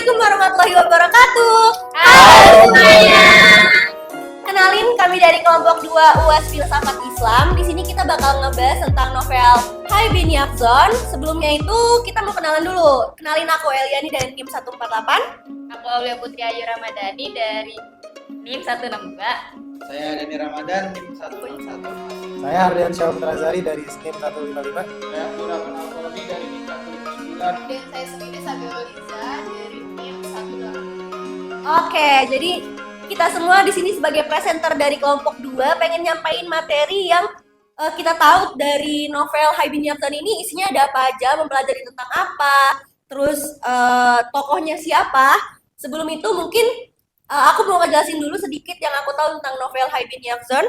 Assalamualaikum warahmatullahi wabarakatuh. Halo semuanya. Kenalin, kami dari kelompok 2 UAS Filsafat Islam. Di sini kita bakal ngebahas tentang novel Hai bin Yaqzan. Sebelumnya itu kita mau kenalan dulu. Kenalin, aku Eliani dari NIM 148. Aku Aulia Putri Ayu Ramadhani dari NIM 162. Saya Dani Ramadan, NIM 161. Saya Ardian Syahputra Zari dari NIM 155. Saya Abdurrahman Al-Fawzi dari NIM 159. Dan saya sendiri Sabila Liza dari NIM 188. Oke, jadi kita semua di sini sebagai presenter dari kelompok 2 pengen nyampain materi yang kita tahu dari novel Hai bin Yaqzan ini isinya ada apa aja, mempelajari tentang apa, terus tokohnya siapa. Sebelum itu mungkin aku mau ngejelasin dulu sedikit yang aku tahu tentang novel Hai bin Yaqzan.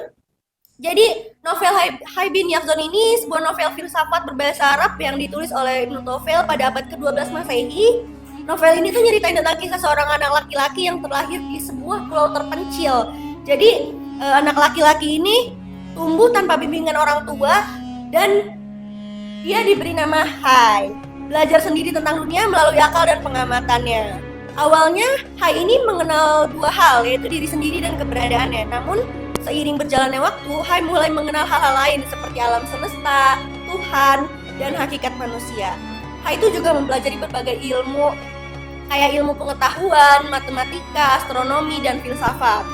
Jadi novel Hai bin Yaqzan ini sebuah novel filsafat berbahasa Arab yang ditulis oleh Ibnu Tufayl pada abad ke-12 Masehi. Novel ini tuh nyeritain tentang kisah seorang anak laki-laki yang terlahir di sebuah pulau terpencil. Jadi anak laki-laki ini tumbuh tanpa bimbingan orang tua dan dia diberi nama Hai. Belajar sendiri tentang dunia melalui akal dan pengamatannya. Awalnya Hai ini mengenal dua hal, yaitu diri sendiri dan keberadaannya. Namun seiring berjalannya waktu, Hai mulai mengenal hal-hal lain seperti alam semesta, Tuhan, dan hakikat manusia. Hai itu juga mempelajari berbagai ilmu, kayak ilmu pengetahuan, matematika, astronomi, dan filsafat.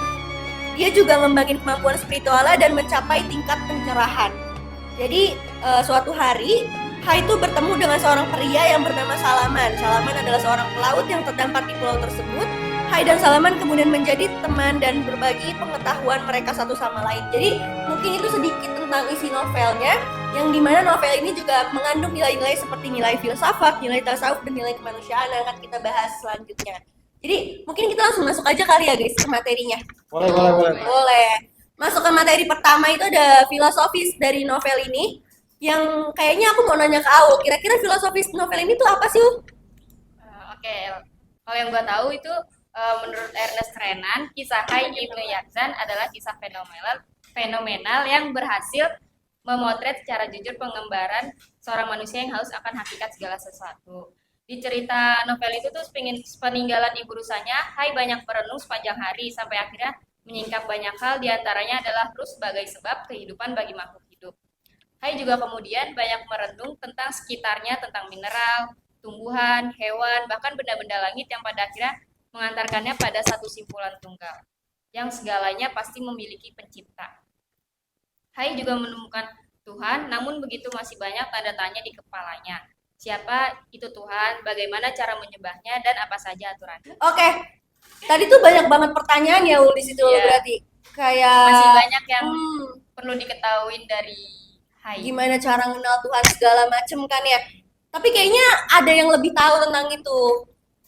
Dia juga membangun kemampuan spiritualnya dan mencapai tingkat pencerahan. Jadi suatu hari Hai itu bertemu dengan seorang pria yang bernama Salaman. Salaman adalah seorang pelaut yang terdampar di pulau tersebut. Hai dan Salaman kemudian menjadi teman dan berbagi pengetahuan mereka satu sama lain. Jadi mungkin itu sedikit tentang isi novelnya, yang dimana novel ini juga mengandung nilai-nilai seperti nilai filsafat, nilai tasawuf, dan nilai kemanusiaan yang akan kita bahas selanjutnya. Jadi mungkin kita langsung masuk aja kali ya guys ke materinya. Boleh. Masuk ke materi pertama itu ada filosofis dari novel ini. Yang kayaknya aku mau nanya ke Aul, kira-kira filosofis novel ini tuh apa sih? Oke, kalau yang gue tahu itu menurut Ernest Renan, kisah Hai bin Yaqzan adalah kisah fenomenal yang berhasil memotret secara jujur pengembaraan seorang manusia yang haus akan hakikat segala sesuatu. Di cerita novel itu tuh peninggalan ibu rusanya, Hai banyak berenung sepanjang hari sampai akhirnya menyingkap banyak hal, diantaranya adalah ruh sebagai sebab kehidupan bagi makhluk hidup. Hai juga kemudian banyak merenung tentang sekitarnya, tentang mineral, tumbuhan, hewan, bahkan benda-benda langit yang pada akhirnya mengantarkannya pada satu simpulan tunggal, yang segalanya pasti memiliki pencipta. Hai juga menemukan Tuhan, namun begitu masih banyak tanda tanya di kepalanya. Siapa itu Tuhan, bagaimana cara menyembahnya, dan apa saja aturannya. Oke, tadi tuh banyak banget pertanyaan ya Ul di situ berarti. Kayak masih banyak yang perlu diketahui dari Hai. Gimana cara kenal Tuhan segala macem kan ya. Tapi kayaknya ada yang lebih tahu tentang itu.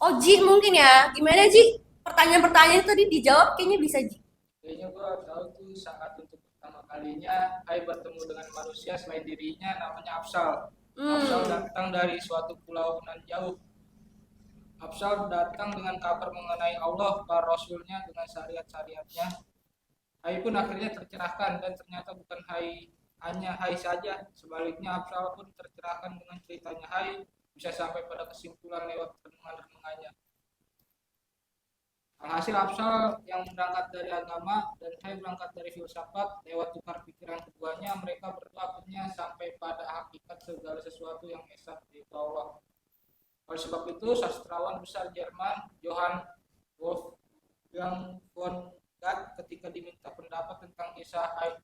Oh Ji mungkin ya. Gimana Ji? Pertanyaan-pertanyaan itu tadi dijawab kayaknya bisa Ji. Kayaknya gua tahu tuh saat untuk pertama kalinya Hai bertemu dengan manusia selain dirinya namanya Afsal. Afsal datang dari suatu pulau nan jauh. Afsal datang dengan kabar mengenai Allah, para Rasulnya dengan syariat-syariatnya. Hai pun akhirnya tercerahkan dan ternyata bukan hanya Hai saja, sebaliknya Afsal pun tercerahkan dengan ceritanya Hai, bisa sampai pada kesimpulan lewat renungan-renungannya. Alhasil Afsal yang berangkat dari agama dan Hai berangkat dari filsafat, lewat tukar pikiran keduanya mereka berdua akhirnya sampai pada hakikat segala sesuatu yang esa, yaitu Allah. Oleh sebab itu sastrawan besar Jerman Johann Wolfgang von Goethe ketika diminta pendapat tentang kisah Hai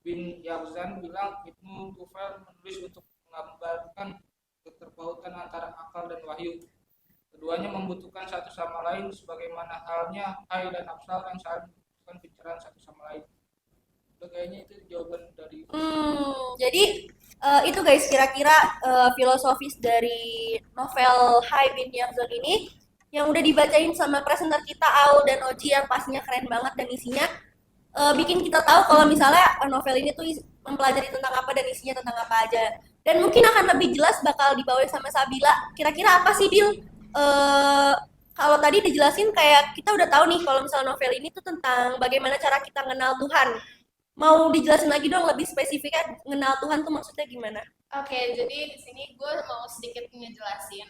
bin Yaqzan bilang Ibnu Tufayl menulis untuk menggambarkan keterpautan antara akal dan wahyu. Keduanya membutuhkan satu sama lain sebagaimana halnya Hai dan Afsal yang saling membutuhkan pencerahan satu sama lain. Udah kayaknya itu jawaban dari Jadi itu guys kira-kira filosofis dari novel Hai bin Yaqzan ini yang udah dibacain sama presenter kita Aul dan Oji yang pastinya keren banget dan isinya bikin kita tahu kalau misalnya novel ini tuh mempelajari tentang apa dan isinya tentang apa aja. Dan mungkin akan lebih jelas bakal dibawain sama Sabila. Kira-kira apa sih Bil? Kalau tadi dijelasin kayak kita udah tahu nih kalau misalnya novel ini tuh tentang bagaimana cara kita kenal Tuhan. Mau dijelasin lagi dong lebih spesifiknya kenal Tuhan tuh maksudnya gimana? Oke, jadi di sini gue mau sedikit ngejelasin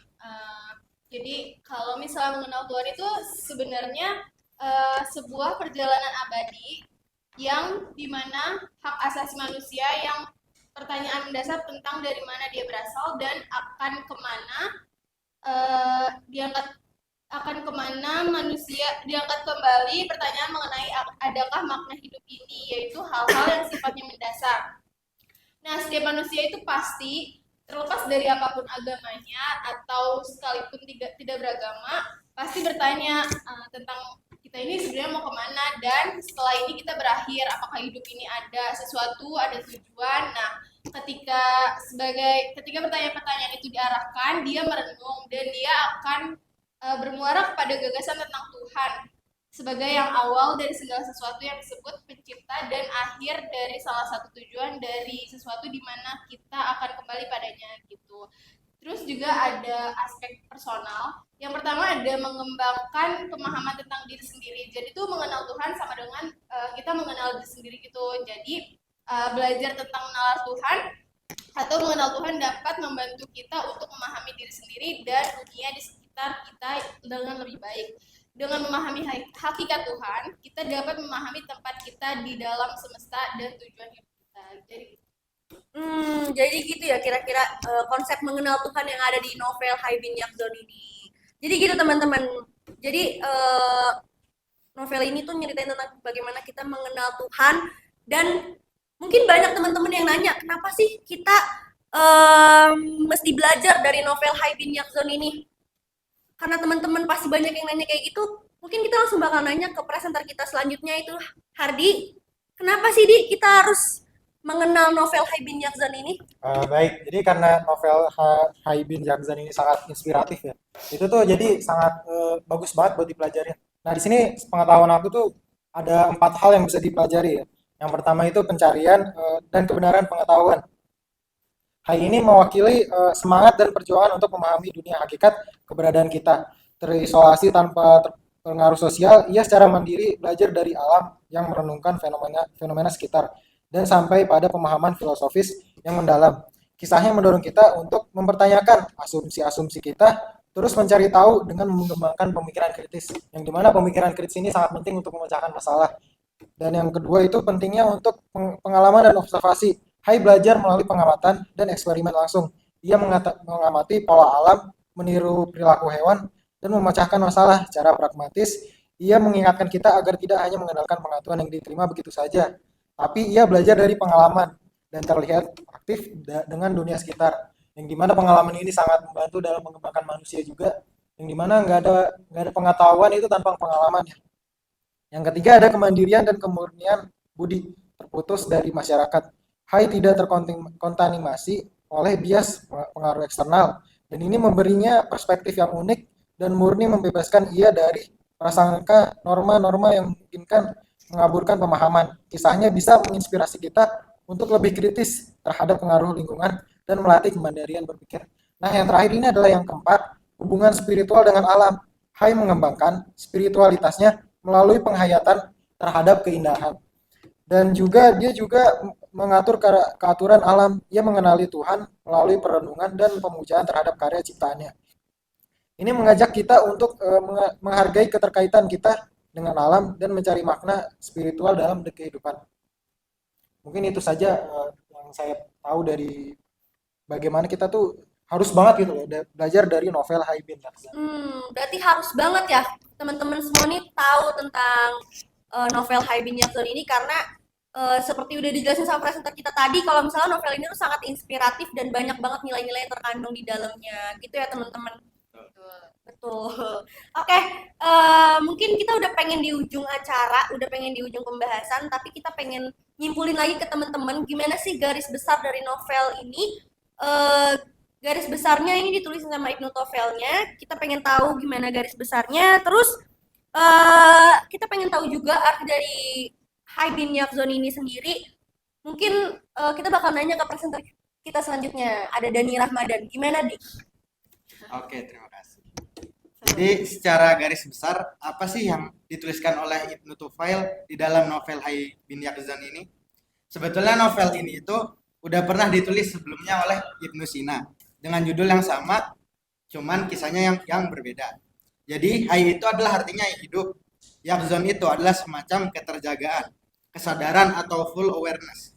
Jadi kalau misalnya mengenal Tuhan itu sebenarnya sebuah perjalanan abadi yang dimana hak asasi manusia yang pertanyaan mendasar tentang dari mana dia berasal dan akan kemana diangkat akan kemana manusia diangkat kembali pertanyaan mengenai adakah makna hidup ini, yaitu hal-hal yang sifatnya mendasar. Nah, setiap manusia itu pasti terlepas dari apapun agamanya atau sekalipun tidak beragama, pasti bertanya tentang kita ini sebenarnya mau kemana, dan setelah ini kita berakhir, apakah hidup ini ada sesuatu, ada tujuan. Nah, ketika pertanyaan-pertanyaan itu diarahkan, dia merenung dan dia akan bermuara kepada gagasan tentang Tuhan sebagai yang awal dari segala sesuatu yang disebut pencipta dan akhir dari salah satu tujuan dari sesuatu di mana kita akan kembali padanya gitu. Terus juga ada aspek personal. Yang pertama ada mengembangkan pemahaman tentang diri sendiri. Jadi itu mengenal Tuhan sama dengan kita mengenal diri sendiri gitu. Jadi belajar tentang mengenal Tuhan atau mengenal Tuhan dapat membantu kita untuk memahami diri sendiri dan dunia di sekitar kita dengan lebih baik. Dengan memahami hakikat Tuhan, kita dapat memahami tempat kita di dalam semesta dan tujuan hidup kita. Jadi gitu ya kira-kira konsep mengenal Tuhan yang ada di novel Hai Bin Yakzon ini. Jadi gitu teman-teman. Jadi novel ini tuh nyeritain tentang bagaimana kita mengenal Tuhan, dan mungkin banyak teman-teman yang nanya kenapa sih kita mesti belajar dari novel Hai Bin Yakzon ini. Karena teman-teman pasti banyak yang nanya kayak gitu, mungkin kita langsung bakal nanya ke presenter kita selanjutnya, itu Hardi. Kenapa sih Di kita harus mengenal novel Hai Bin Yakzon ini? Baik, jadi karena novel Hai Bin Yakzon ini sangat inspiratif ya. Itu tuh jadi sangat bagus banget buat dipelajari. Nah, di sini pengetahuan aku tuh ada 4 hal yang bisa dipelajari ya. Yang pertama itu pencarian dan kebenaran pengetahuan. Hai ini mewakili semangat dan perjuangan untuk memahami dunia hakikat keberadaan kita. Terisolasi tanpa pengaruh sosial, ia secara mandiri belajar dari alam yang merenungkan fenomena sekitar dan sampai pada pemahaman filosofis yang mendalam. Kisahnya mendorong kita untuk mempertanyakan asumsi-asumsi kita, terus mencari tahu dengan mengembangkan pemikiran kritis. Yang dimana pemikiran kritis ini sangat penting untuk memecahkan masalah. Dan yang kedua itu pentingnya untuk pengalaman dan observasi. Hai belajar melalui pengamatan dan eksperimen langsung. Ia mengamati pola alam, meniru perilaku hewan, dan memecahkan masalah secara pragmatis. Ia mengingatkan kita agar tidak hanya mengandalkan pengetahuan yang diterima begitu saja, tapi ia belajar dari pengalaman dan terlihat aktif dengan dunia sekitar. Yang dimana pengalaman ini sangat membantu dalam mengembangkan manusia juga. Yang dimana nggak ada pengetahuan itu tanpa pengalaman ya. Yang ketiga ada kemandirian dan kemurnian budi terputus dari masyarakat. Hai tidak terkontaminasi oleh bias pengaruh eksternal, dan ini memberinya perspektif yang unik dan murni membebaskan ia dari prasangka norma-norma yang memungkinkan mengaburkan pemahaman. Kisahnya bisa menginspirasi kita untuk lebih kritis terhadap pengaruh lingkungan dan melatih kemandirian berpikir. Nah, yang terakhir ini adalah yang keempat, hubungan spiritual dengan alam. Hai mengembangkan spiritualitasnya melalui penghayatan terhadap keindahan. Dan juga dia juga mengatur keaturan alam. Ia mengenali Tuhan melalui perenungan dan pemujaan terhadap karya ciptaannya. Ini mengajak kita untuk menghargai keterkaitan kita dengan alam dan mencari makna spiritual dalam kehidupan. Mungkin itu saja yang saya tahu dari bagaimana kita tuh harus banget gitu loh belajar dari novel Hai Bin Yakzon. Berarti harus banget ya teman-teman semua nih tahu tentang novel Hai Bin Yakzon ini, karena seperti udah dijelasin sama presenter kita tadi, kalau misalnya novel ini tuh sangat inspiratif dan banyak banget nilai-nilai yang terkandung di dalamnya gitu ya teman-teman. Betul. Oke, mungkin kita udah pengen di ujung acara, udah pengen di ujung pembahasan, tapi kita pengen nyimpulin lagi ke teman-teman gimana sih garis besar dari novel ini. Garis besarnya ini ditulis sama Ibnu Tofelnya. Kita pengen tahu gimana garis besarnya. Terus kita pengen tahu juga arti dari Hai Bin Yakzon ini sendiri. Mungkin kita bakal nanya ke presenter kita selanjutnya. Ada Dani Rahmadan. Gimana, Di? Oke, terima kasih. Jadi secara garis besar, apa sih yang dituliskan oleh Ibnu Tufail di dalam novel Hai Bin Yakzon ini? Sebetulnya novel ini itu udah pernah ditulis sebelumnya oleh Ibnu Sina dengan judul yang sama, cuman kisahnya yang berbeda. Jadi Hai itu adalah artinya hidup. Yakzon itu adalah semacam keterjagaan, kesadaran atau full awareness.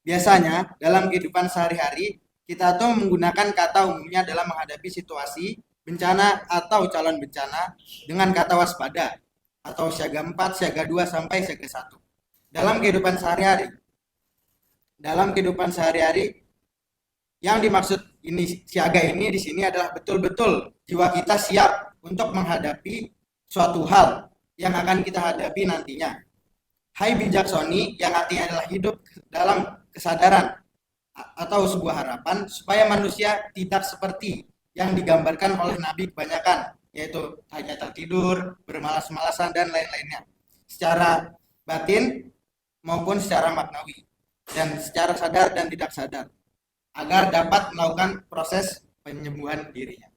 Biasanya dalam kehidupan sehari-hari kita tuh menggunakan kata umumnya dalam menghadapi situasi bencana atau calon bencana dengan kata waspada atau siaga 4, siaga 2 sampai siaga 1. Dalam kehidupan sehari-hari yang dimaksud ini siaga ini di sini adalah betul-betul jiwa kita siap untuk menghadapi suatu hal yang akan kita hadapi nantinya. Hai bijaksoni yang artinya adalah hidup dalam kesadaran atau sebuah harapan supaya manusia tidak seperti yang digambarkan oleh Nabi kebanyakan, yaitu hanya tertidur, bermalas-malasan dan lain-lainnya, secara batin maupun secara maknawi, dan secara sadar dan tidak sadar, agar dapat melakukan proses penyembuhan dirinya.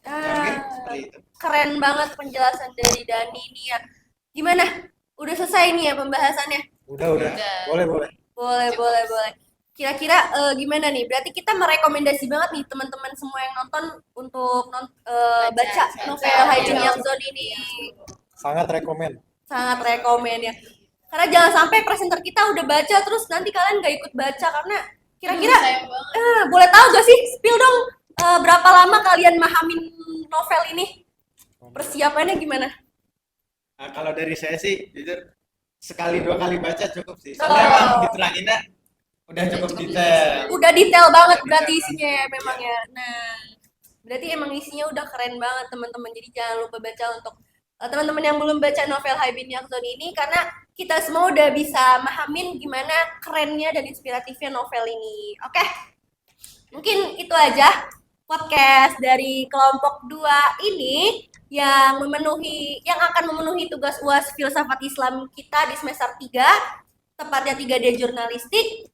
Ya, mungkin seperti itu. Keren banget penjelasan dari Dani nih ya. Gimana? Udah selesai nih ya pembahasannya? Udah. Boleh. Boleh. Kira-kira gimana nih? Berarti kita merekomendasi banget nih teman-teman semua yang nonton untuk baca novel Haibin Yakzon ini. Sangat rekomen. Sangat rekomen ya. Karena jangan sampai presenter kita udah baca terus nanti kalian gak ikut baca karena kira-kira Sayang banget. boleh tahu gak sih spill dong berapa lama kalian mahamin novel ini? Persiapannya gimana? Nah, kalau dari saya sih jujur sekali 2 kali baca cukup sih. Oh. Soalnya emang diteranginnya udah cukup detail. Udah detail banget berarti isinya ya memang ya. Nah, berarti emang isinya udah keren banget teman-teman. Jadi jangan lupa baca untuk teman-teman yang belum baca novel Haibin Yakzon ini karena kita semua udah bisa mahamin gimana kerennya dan inspiratifnya novel ini. Oke. Mungkin itu aja podcast dari kelompok 2 ini yang akan memenuhi tugas UAS Filsafat Islam kita di semester 3, tepatnya 3D Jurnalistik.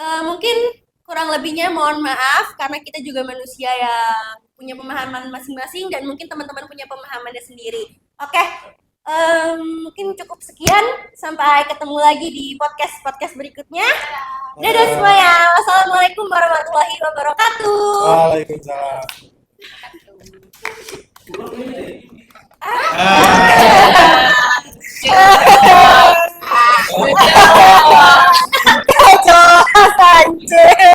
Mungkin kurang lebihnya mohon maaf karena kita juga manusia yang punya pemahaman masing-masing dan mungkin teman-teman punya pemahamannya sendiri. Oke, mungkin cukup sekian. Sampai ketemu lagi di podcast berikutnya. Dadah semuanya. Wassalamualaikum warahmatullahi wabarakatuh. Waalaikumsalam.